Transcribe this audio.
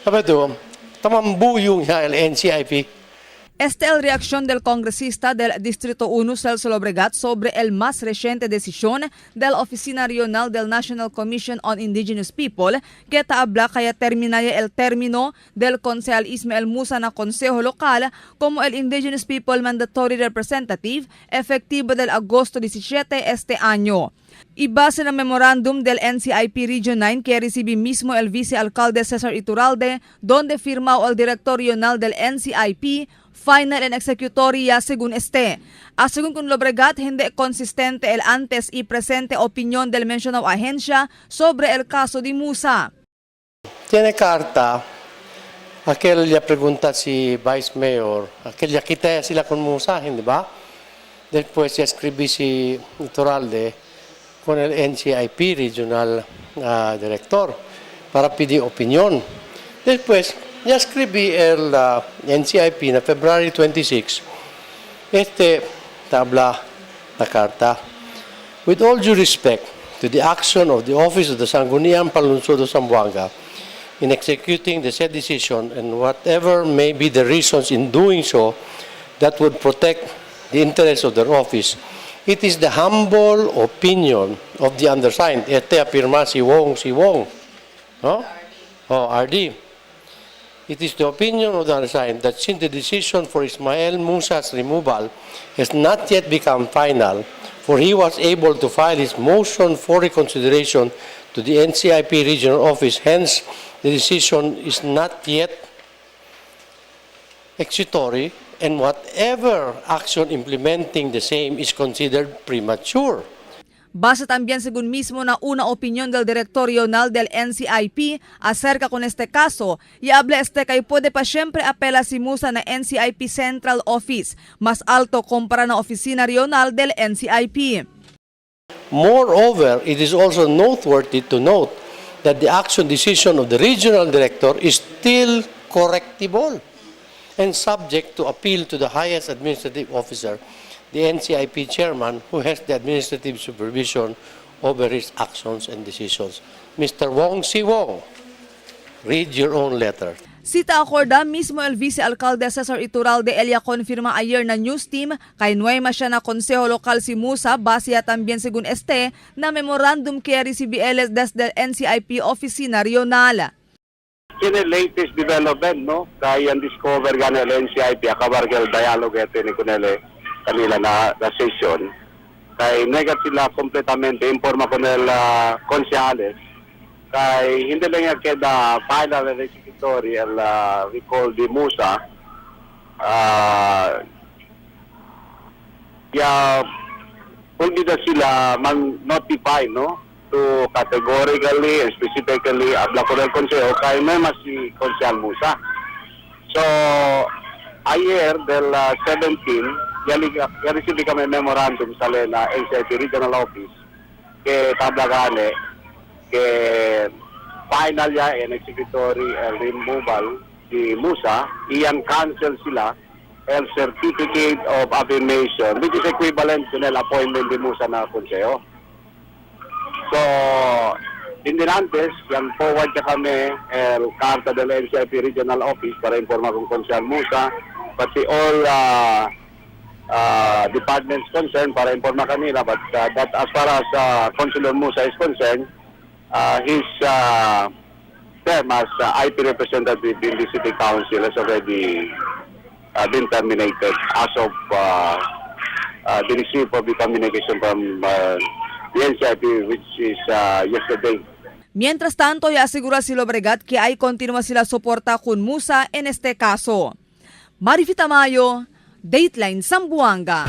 Sabi ito, tamambuyo niya el NCIP. Esta el reacción del congresista del Distrito 1 Celso Lobregat sobre el más reciente decisión de la Oficina Regional del National Commission on Indigenous People que taabla kaya terminaya el término del concejal Ismael Musa na Consejo Local como el Indigenous People Mandatory Representative efectivo del agosto 17 este año. Y base ng memorandum del NCIP Region 9 que recibe mismo el vicealcalde Cesar Iturralde, donde firmó el director regional del NCIP, final and executoria según este. Según con Lobregat, hindi consistente el antes y presente opinión del mencionado ahensya sobre el caso de Musa. Tiene carta, aquel ya pregunta si Vice Mayor, aquel ya quita sila con Musa, hindi ba? Después ya escribí si Iturralde con el NCIP Regional Director para pedir opinión. Después, ya escribí el NCIP na February 26, tabla na carta. With all due respect to the action of the Office of the Sangguniang Palunsod of Zamboanga in executing the said decision and whatever may be the reasons in doing so that would protect the interests of their office, it is the humble opinion of the undersigned. Afirma si Wong. No? RD. It is the opinion of the undersigned that since the decision for Ismael Musa's removal has not yet become final, for he was able to file his motion for reconsideration to the NCIP regional office, hence the decision is not yet executory, and whatever action implementing the same is considered premature. Base también según mismo na una opinión del director regional del NCIP acerca con este caso, y habla kay puede pa siempre apela si Musa na NCIP Central Office, más alto compara na oficina regional del NCIP. Moreover, it is also noteworthy to note that the action decision of the regional director is still correctable and subject to appeal to the highest administrative officer, the NCIP chairman, who has the administrative supervision over his actions and decisions. Mr. Wong Si Wong, read your own letter. Sita acorda mismo el vicealcalde Cesar Iturralde Elia confirma ayer na news team kay nueva siya na Consejo Lokal si Musa base también según este na memorandum que recibe desde el NCIP Oficina Regional. Yun yung latest development, no? Kaya discover nga ng NCIP, akabargal dialogue ito ni Kunele kanila na session. Kaya negat sila kompletamente, informa ko nila konsyales. Kaya hindi lang yung keda final and executory recall di Musa. Pwede na sila mag-notify, no? To categorically and specifically abla ko ng konseho kay may mas si Konsyal Musa. So, ayer del 17, receive kami memorandum sa Lena NCIP Regional Office ke tablagane ke final ya and executory removal si Musa, iyan cancel sila el certificate of affirmation which is equivalent to nel appointment di Musa na konseho. So, dinantes, yan forward na kami el carta del NCIP Regional Office para informa kung Konsyal Musa, pati all departments concerned para informa kanila. But that as far as Consular Musa is concerned, his term as IP representative in the City Council has already been terminated as of the receipt of the communication from the NCIP, which is yesterday. Mientras tanto, ya asegura si Lobregat que hay continua sila soporta con Musa en este caso. Marifita Mayo, Dateline Zamboanga.